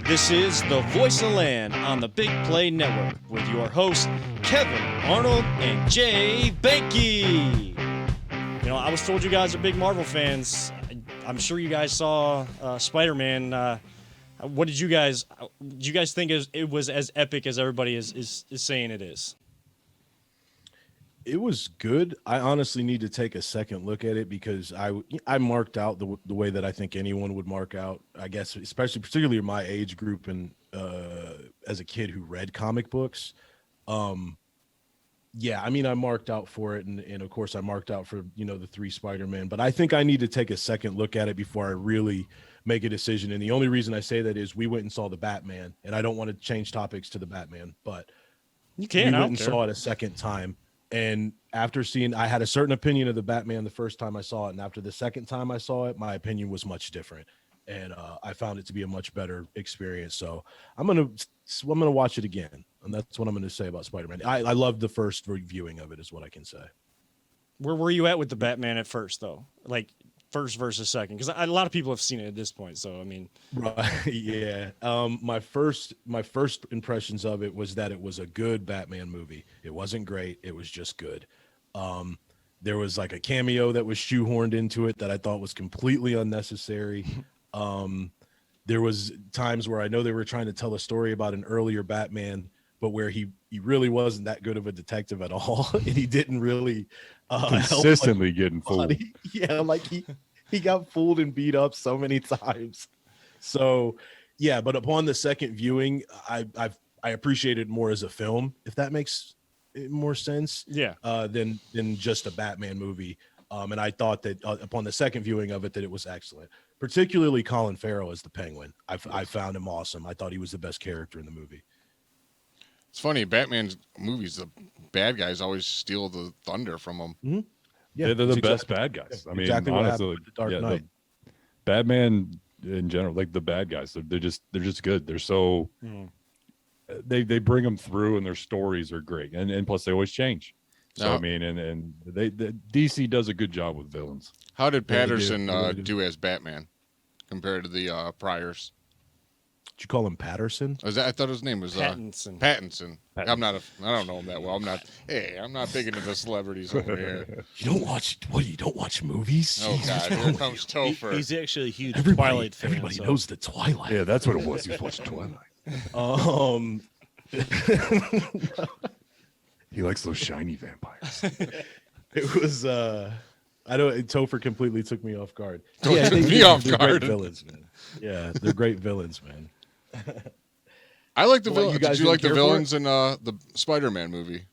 This is The Voice of Land on the Big Play Network with your hosts, Kevin Arnold and Jay Banky. You know, I was told you guys are big Marvel fans. I'm sure you guys saw Spider-Man. What did you guys think it was as epic as everybody is saying it is? It was good. I honestly need to take a second look at it because I marked out the way that I think anyone would mark out. I guess particularly my age group and as a kid who read comic books. Yeah, I mean I marked out for it, and of course I marked out for the 3 Spider-Man. But I think I need to take a second look at it before I really make a decision. And the only reason I say that is we went and saw the Batman, and I don't want to change topics to the Batman, but You can. we went and saw it a second time. And after seeing, I had a certain opinion of the Batman the first time I saw it, and after the second time I saw it, my opinion was much different, and I found it to be a much better experience. So I'm gonna watch it again, and that's what I'm gonna say about Spider-Man. I loved the first viewing of it, is what I can say. Where were you at with the Batman at first, though? Like first versus second, because a lot of people have seen it at this point. So I mean, right, yeah. My first impressions of it was that it was a good Batman movie. It wasn't great. It was just good. There was like a cameo that was shoehorned into it that I thought was completely unnecessary. There was times where I know they were trying to tell a story about an earlier Batman, but where he really wasn't that good of a detective at all, and he didn't really consistently getting fooled. Yeah, like he got fooled and beat up so many times. So yeah, but upon the second viewing, I appreciated it more as a film, if that makes more sense. yeah. Than just a Batman movie. And I thought that upon the second viewing of it, that it was excellent. Particularly Colin Farrell as the Penguin. I found him awesome. I thought he was the best character in the movie. It's funny, Batman's movies, the bad guys always steal the thunder from them. Mm-hmm. Yeah, they're the that's best exactly- bad guys. yeah, I mean, exactly what happened honestly, with the Dark yeah, Knight. Batman in general, like the bad guys, they're just good. They're so they bring them through, and their stories are great, and plus they always change. So I mean, and the DC does a good job with villains. How did Yeah, they do. Patterson They really do. do as Batman compared to the priors? Did you call him Patterson? I thought his name was Pattinson. Pattinson. I don't know him that well. I'm not big into the celebrities over here. You don't watch movies? Oh God, here comes Topher. He's actually a huge Everybody, Twilight fan. everybody so. knows the Twilight. Yeah, that's what it was. He was watching Twilight. He likes those shiny vampires. It was Topher completely took me off guard. Took me off they're guard. Great villains, man. Yeah, they're great villains, man. I like the Well, villains. you guys Did you like the didn't care for villains in the Spider-Man movie?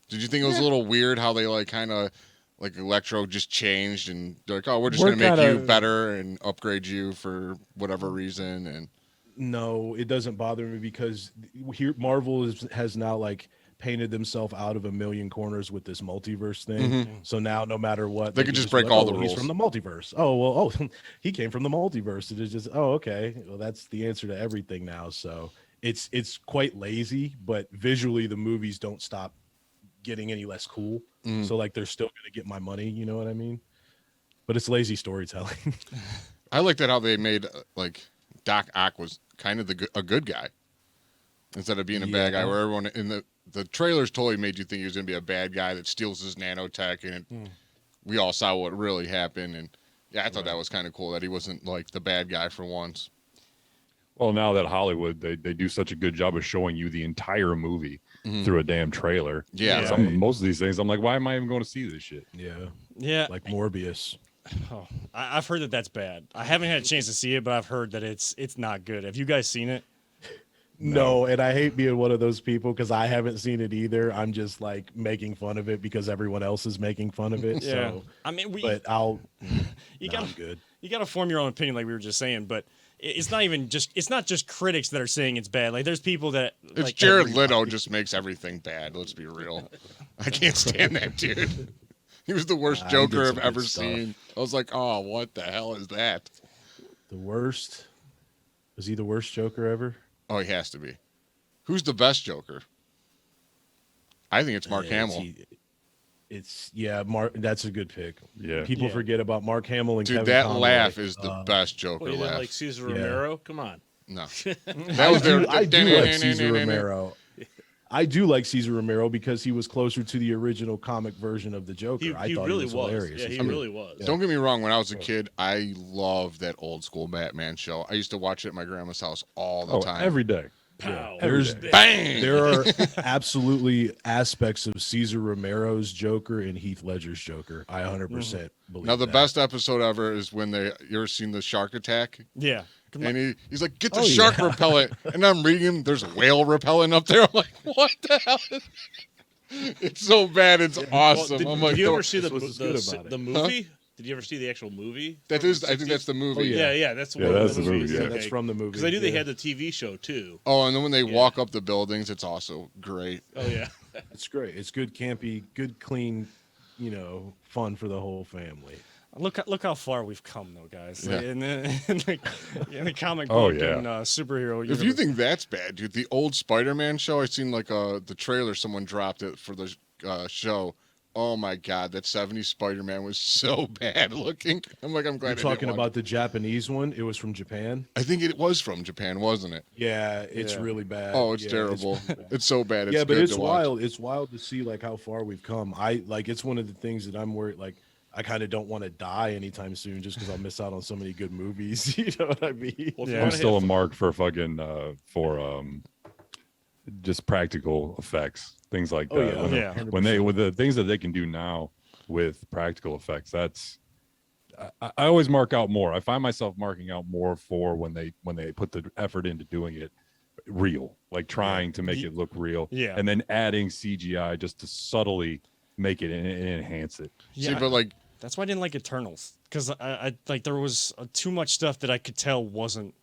Did you think it was a little weird how they kind of like Electro just changed and they're like, oh, we're just going to make you better and upgrade you for whatever reason? And No, it doesn't bother me because here Marvel has now like painted themselves out of a million corners with this multiverse thing. So now no matter what, They could just be break like, all the He's rules. from the multiverse. He came from the multiverse. It is just, okay, well, that's the answer to everything now. So it's quite lazy, but visually the movies don't stop getting any less cool. So like they're still gonna get my money, you know what I mean? But it's lazy storytelling. I liked it how they made like Doc Ock was kind of a good guy instead of being a bad guy. Where everyone in the trailers totally made you think he was going to be a bad guy that steals his nanotech, and we all saw what really happened. And yeah, I thought that was kind of cool that he wasn't like the bad guy for once. Well, now that Hollywood, they do such a good job of showing you the entire movie through a damn trailer. Yeah. Most of these things, I'm like, why am I even going to see this shit? Yeah. Like Morbius. Oh, I've heard that that's bad. I haven't had a chance to see it, but I've heard that it's not good. Have you guys seen it? No, and I hate being one of those people because I haven't seen it either. I'm just like making fun of it because everyone else is making fun of it. Yeah. So, I mean, I'm you good. got to form your own opinion, like we were just saying. But it's not just critics that are saying it's bad. Like there's people that It's like Jared Leto just makes everything bad. Let's be real. I can't stand that dude. He was the worst He Joker did I've some good ever stuff. seen. I was like, oh, what the hell is that? The worst? Was he the worst Joker ever? Oh, he has to be. Who's the best Joker? I think it's Mark Hamill. Mark. That's a good pick. Yeah. People forget about Mark Hamill and Dude, Kevin that Conroy. laugh is the best Joker Well, you didn't laugh. like Cesar Yeah. Romero? Come on. No, that was their. I do like Cesar Romero. I do like Cesar Romero because he was closer to the original comic version of the Joker. I thought really he was hilarious. Yeah, he really was. Don't get me wrong. When I was a kid, I loved that old school Batman show. I used to watch it at my grandma's house all the time. every day. Pow. There's Bang. there are absolutely aspects of Cesar Romero's Joker and Heath Ledger's Joker. I 100% believe. Now the that. best episode ever is when you ever seen the shark attack? Yeah. And he's like, get the shark repellent. And I'm reading him. There's whale repellent up there. I'm like, what the hell? It's so bad. It's awesome. Did, I'm like, did you ever see That's what's good about the it. movie? Did you ever see the actual movie? that is, I think that's the movie. Yeah, that's Yeah, one of that's the movie, Yeah, yeah. that's from the movie. Because I knew they yeah. had the TV show too. Oh, and then when they walk up the buildings, it's also great. Oh yeah. It's great. It's good, campy, good, clean, fun for the whole family. Look how far we've come, though, guys. Yeah. In the comic Oh, book yeah. and superhero If you universe. think that's bad, dude, the old Spider-Man show, I seen like the trailer. Someone dropped it for the show. Oh my God, that 70s Spider-Man was so bad looking. I'm like, I'm glad. You're I didn't talking watch about the Japanese one. It was from Japan. it. I think it was from Japan, wasn't it? Yeah, it's really bad. Oh, it's Yeah, terrible. really bad. It's so bad. It's yeah, but good it's to watch. wild. It's wild to see like how far we've come. It's one of the things that I'm worried. Like, I kind of don't want to die anytime soon, just because I'll miss out on so many good movies. You know what I mean? Well, if you Yeah. I'm wanna still a hit mark for fucking just practical effects, things like that. Oh, yeah. When they with the things that they can do now with practical effects, that's I always mark out more. I find myself marking out more for when they put the effort into doing it real, like trying to make it look real, Yeah. and then adding CGI just to subtly make it and enhance it. Yeah, See, but like, that's why I didn't like Eternals, because I like there was too much stuff that I could tell wasn't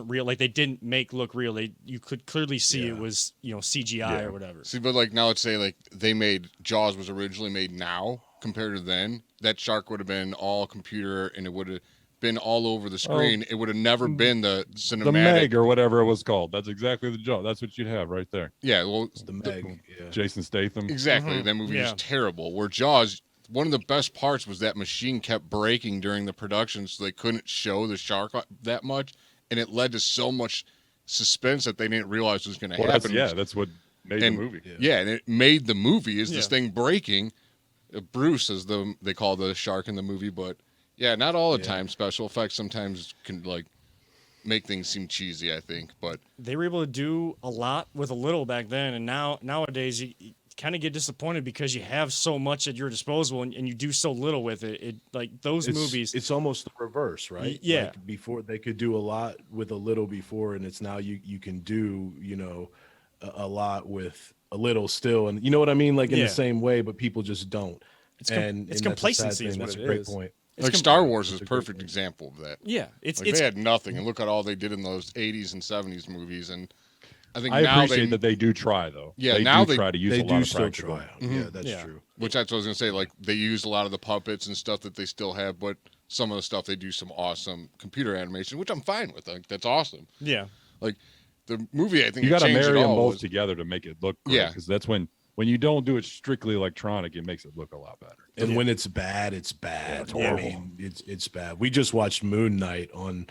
real. Like they didn't make look real. You could clearly see it was CGI Yeah. or whatever. see, but like now, let's say like they made Jaws was originally made now compared to then. That shark would have been all computer and it would have been all over the screen. It would have never been the cinematic. The Meg or whatever it was called. That's exactly the job. That's what you'd have right there. Yeah, well, The Meg. Yeah. Jason Statham. exactly. That movie Yeah. is terrible. Where Jaws, one of the best parts was that machine kept breaking during the production, so they couldn't show the shark that much, and it led to so much suspense that they didn't realize was going to Well, happen. that's what made And- the movie. Yeah, and it made the movie. Is this Yeah. thing breaking? Bruce, as they call the shark in the movie, but yeah, not all the time. Special effects sometimes can like make things seem cheesy. I think, but They were able to do a lot with a little back then, and nowadays you kind of get disappointed because you have so much at your disposal and you do so little with it. It like those movies. It's almost the reverse, right? Yeah. Like before they could do a lot with a little before, and it's now you can do a lot with a little still, and you know what I mean, like in Yeah. the same way, but people just don't. It's and it's that's a sad complacency is thing. what That's it a great is. point. It's like com- Star Wars is a That's a great perfect point. example of that. Yeah, it's Like they had nothing, and look at all they did in those 80s and 70s movies, and I think I now appreciate that they do try though. Yeah, they now do try to use They a lot do of still practical. try. Yeah, that's Yeah. true. which that's what I was gonna say. Like they use a lot of the puppets and stuff that they still have, but some of the stuff they do some awesome computer animation, which I'm fine with. Like that's awesome. yeah. Like the movie, I think You got to marry them both was, together to make it look great. Yeah. Because that's when you don't do it strictly electronic, it makes it look a lot better. And when it's bad, it's bad. it's I horrible. mean, it's bad. We just watched Moon Knight on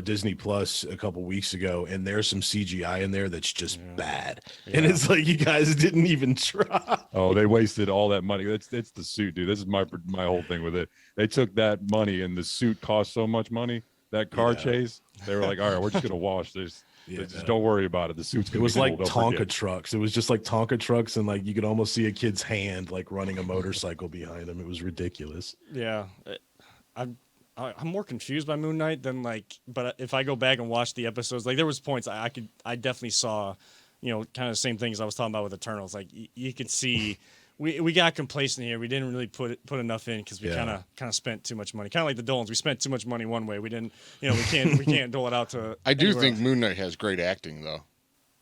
Disney Plus a couple weeks ago, and there's some CGI in there that's just bad. And it's like you guys didn't even try. Oh, they wasted all that money. It's the suit, dude. This is my whole thing with it. They took that money and the suit cost so much money. That car chase, they were like, all right, we're just gonna wash this. Just don't worry about it. The suit's It gonna was be like cool. Don't Tonka forget. trucks. It was just like Tonka trucks, and like you could almost see a kid's hand like running a motorcycle behind him. It was ridiculous. Yeah, I'm more confused by Moon Knight than like. But if I go back and watch the episodes, like there was points I definitely saw, kind of the same things I was talking about with Eternals. Like you could see, we got complacent here. We didn't really put enough in because we Yeah. kind of spent too much money. Kind of like the Dolans, we spent too much money one way. We didn't, we can't dole it out to. I do anywhere think else. Moon Knight has great acting though.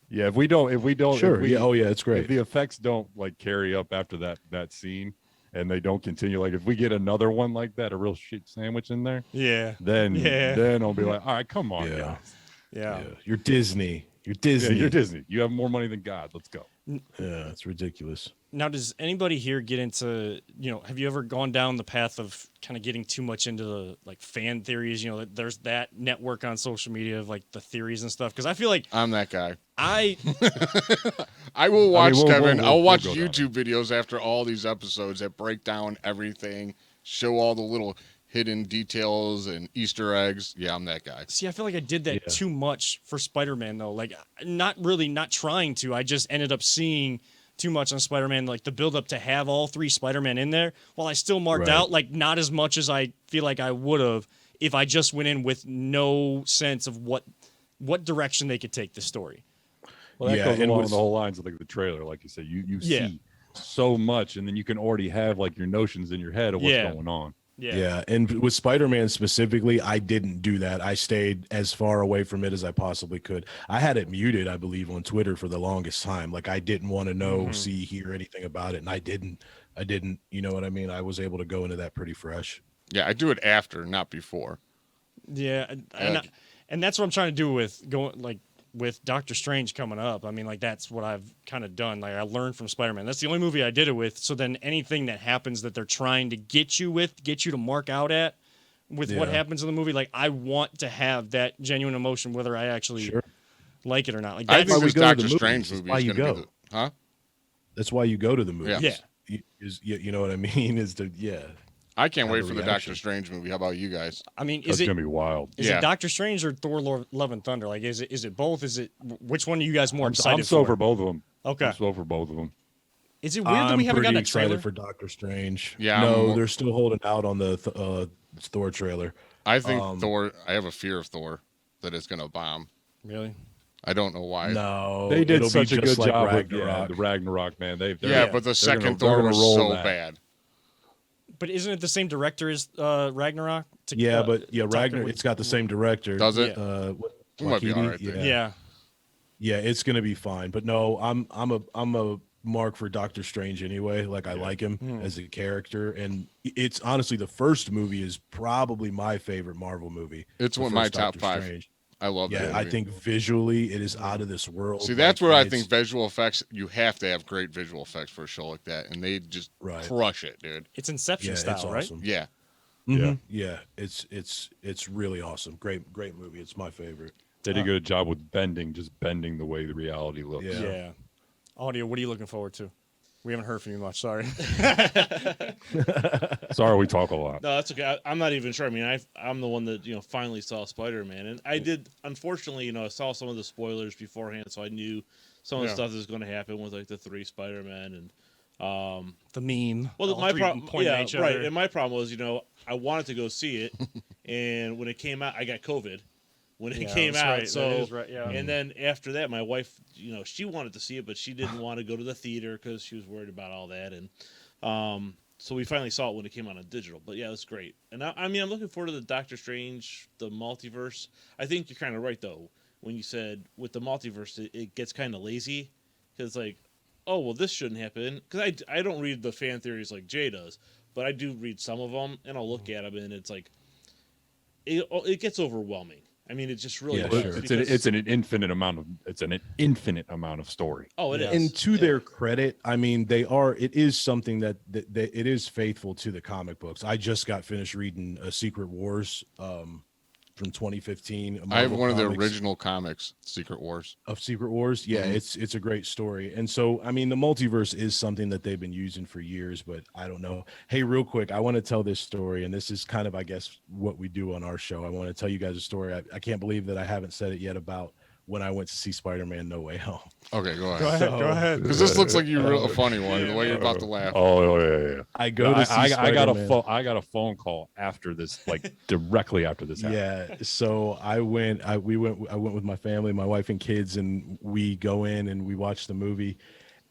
Yeah, if we don't, Sure. if we, Yeah. Oh yeah, it's if great. the effects don't like carry up after that scene, and they don't continue, like if we get another one like that, a real shit sandwich in there, Yeah. then I'll be like, all right, come on, Yeah. guys. Yeah. Yeah. You're Disney. You're Yeah, Disney. you're Disney. You have more money than God. Let's go. Yeah, it's ridiculous. Now, does anybody here get into, have you ever gone down the path of kind of getting too much into the like fan theories? There's that network on social media of like the theories and stuff. Because I feel like I'm that guy. I I will watch, Kevin. I'll watch go down YouTube videos after all these episodes that break down everything, show all the little hidden details and Easter eggs. Yeah, I'm that guy. see. I feel like I did that too much for Spider-Man though. Like not trying to. I just ended up seeing too much on Spider-Man, like the build up to have all 3 Spider-Man in there, while I still marked out like not as much as I feel like I would have if I just went in with no sense of what direction they could take the story. Well, that Yeah, goes and along was- the whole lines of like the trailer, like you said. You Yeah. see so much, and then you can already have like your notions in your head of what's Yeah. going on. Yeah, and with Spider-Man specifically, I didn't do that. I stayed as far away from it as I possibly could. I had it muted, I believe, on Twitter for the longest time. Like I didn't want to know, see, hear anything about it, and I didn't. You know what I mean? I was able to go into that pretty fresh. Yeah, I do it after, not before. Yeah, and that's what I'm trying to do with Doctor Strange coming up. I mean, like that's what I've kind of done. Like I learned from Spider-Man. That's the only movie I did it with. So then anything that happens that they're trying to get you to mark out at with what Yeah. happens in the movie, like I want to have that genuine emotion whether I actually like it or not. Like I that's, think why we this go to Doctor the movies. Strange That's movie why is you going to go. be the... Huh? That's why you go to the movies. Yeah. You know what I mean? I can't Have wait a for the reaction. Doctor Strange movie. How about you guys? I mean, That's is it gonna be wild. Yeah. Doctor Strange or Thor: Love and Thunder? Like, is it both? Is it which one are you guys more excited I'm so for? for both of them. Okay. I'm so for both of them. Is it weird that we haven't pretty gotten a excited trailer? for Doctor Strange. Yeah, no, I'm- they're still holding out on the Thor trailer. I think Thor... I have a fear of Thor, that it's going to bomb. Really? I don't know why. No, They did it'll be such a just good like job with Ragnarok. the Ragnarok, man. Yeah, Yeah. but the they're second gonna- Thor they're gonna was roll so that. bad. But isn't it the same director as Ragnarok? Yeah, but Talking Ragnarok. with- It's got the same director. Does it? What, We might be Waititi? all right there. Yeah. Yeah, it's gonna be fine. But no, I'm a mark for Doctor Strange anyway. Like I like him as a character, and it's honestly the first movie is probably my favorite Marvel movie. It's The one of my first top Doctor 5. Strange. I love that Yeah, movie. I think visually it is out of this world. See, that's Like, where I it's- think visual effects, you have to have great visual effects for a show like that. And they just Right. crush it, dude. It's Inception Yeah, style, it's right? awesome. Yeah. Mhm. Yeah, it's really awesome. Great movie. It's my favorite. They did a good job with just bending the way the reality looks. Yeah. Yeah. Audio, what are you looking forward to? We haven't heard from you much. Sorry. Sorry, we talk a lot. No, that's okay. I'm not even sure. I mean, I'm the one that finally saw Spider-Man, and I did. Unfortunately, I saw some of the spoilers beforehand, so I knew some of the stuff that was going to happen with like the 3 Spider-Men and. The meme. Well, all my three problem, pointing at yeah, each right. other. And my problem was, I wanted to go see it, and when it came out, I got COVID when it Yeah, came that's out. right. That So, is right, yeah. and then after that, my wife, she wanted to see it, but she didn't want to go to the theater because she was worried about all that. And so we finally saw it when it came out on digital. But yeah, it was great. And I mean, I'm looking forward to the Doctor Strange, the multiverse. I think you're kind of right though when you said with the multiverse, it gets kind of lazy because like. Oh, well, this shouldn't happen. Because I don't read the fan theories like Jay does, but I do read some of them, and I'll look at them, and it's like, it gets overwhelming. I mean, it just really Yeah, does. sure. It's an infinite amount of story. Oh, it is. And to their credit, I mean, it is something that it is faithful to the comic books. I just got finished reading Secret Wars from 2015. I have Marvel one of the Comics original comics, Secret Wars. of Secret Wars. Yeah, it's a great story. And so, I mean, the multiverse is something that they've been using for years, but I don't know. Hey, real quick, I want to tell this story, and this is kind of, I guess, what we do on our show. I want to tell you guys a story. I can't believe that I haven't said it yet about when I went to see Spider-Man No Way Home. Okay, go ahead. Go ahead. Because this looks like a funny one, the way you're about to laugh. Oh yeah. I go to see I got a Spider-Man. phone. I got a phone call after this, like directly after this happened. Yeah, so I went with my family, my wife and kids, and we go in and we watch the movie.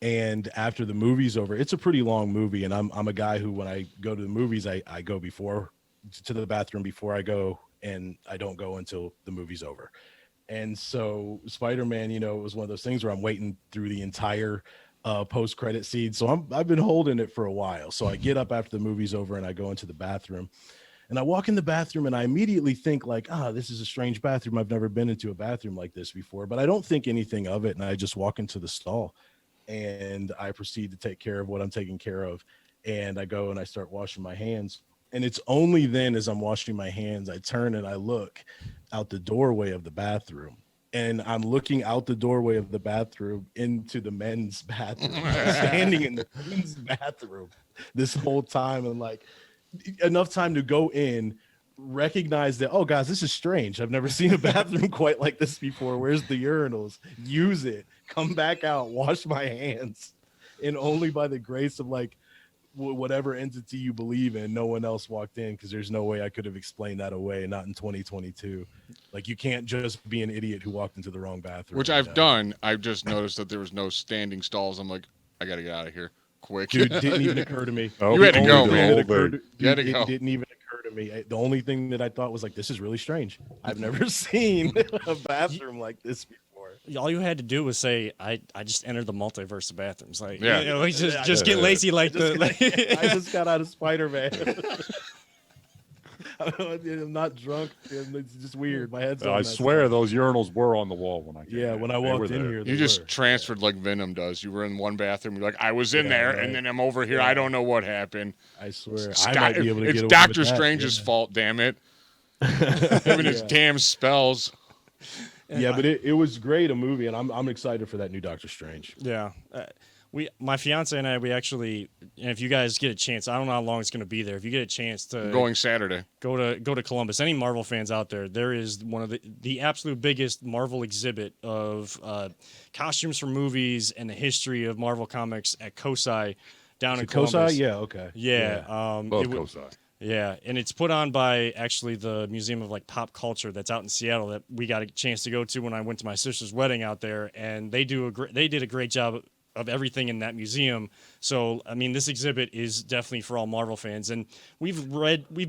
And after the movie's over, it's a pretty long movie, and I'm a guy who, when I go to the movies, I go to the bathroom before I go, and I don't go until the movie's over. And so Spider-Man, it was one of those things where I'm waiting through the entire post-credit scene. So I've been holding it for a while. So I get up after the movie's over and I go into the bathroom. And I walk in the bathroom and I immediately think like, this is a strange bathroom. I've never been into a bathroom like this before, but I don't think anything of it. And I just walk into the stall and I proceed to take care of what I'm taking care of. And I go and I start washing my hands. And it's only then, as I'm washing my hands, I turn and I look out the doorway of the bathroom. And I'm looking out the doorway of the bathroom into the men's bathroom, standing in the men's bathroom this whole time. And like enough time to go in, recognize that, oh, guys, this is strange. I've never seen a bathroom quite like this before. Where's the urinals? Use it. Come back out, wash my hands. And only by the grace of like whatever entity you believe in, no one else walked in, because there's no way I could have explained that away, not in 2022. Like, you can't just be an idiot who walked into the wrong bathroom. Which I've done. I've just noticed that there was no standing stalls. I'm like, I got to get out of here quick. Dude, didn't even occur to me. You had to go, man. It didn't even occur to me. The only thing that I thought was like, this is really strange. I've never seen a bathroom like this before. All you had to do was say, "I just entered the multiverse of bathrooms." Like, Yeah. you know, just get lazy like I just got out of Spider-Man. I'm not drunk. It's just weird. My head's. I swear those urinals were on the wall when I came Yeah, in. when I They were walked in there. here, You they just were. transferred like Venom does. You were in one bathroom. You're like, I was in Yeah, there, right. and then I'm over here. I don't know what happened. I swear, Scott- I might be able to it's get away Doctor with that, Strange's yeah. fault. Damn it! Having his Yeah. damn spells. Yeah, but it was great, a movie, and I'm excited for that new Doctor Strange. Yeah. My fiance and I, we actually, and if you guys get a chance, I don't know how long it's going to be there. If you get a chance to I'm going Saturday. go to Columbus, any Marvel fans out there, there is one of the absolute biggest Marvel exhibit of costumes from movies and the history of Marvel comics at COSI down in Columbus. Kosai? Yeah, okay. Yeah. Both it wa- COSI. Yeah, and it's put on by actually the Museum of like Pop Culture that's out in Seattle that we got a chance to go to when I went to my sister's wedding out there, and they did a great job of everything in that museum. So I mean, this exhibit is definitely for all Marvel fans, and we've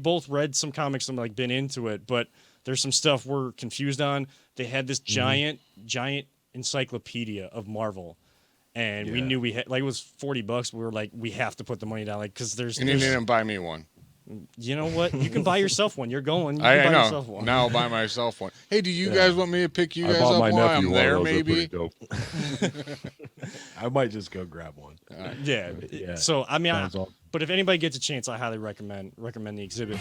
both read some comics and like been into it, but there's some stuff we're confused on. They had this giant encyclopedia of Marvel. And we Yeah. knew we had like it was $40. We were like, we have to put the money down, like because And you didn't buy me one. you know what? You can buy yourself one. You're going. You can I buy know. yourself one. Now I'll buy myself one. Hey, do you Yeah. guys want me to pick you I guys bought up my while nephew I'm one there? of those. They're Maybe. pretty dope. I might just go grab one. Yeah. Yeah. So I mean, Sounds awesome. but if anybody gets a chance, I highly recommend the exhibit.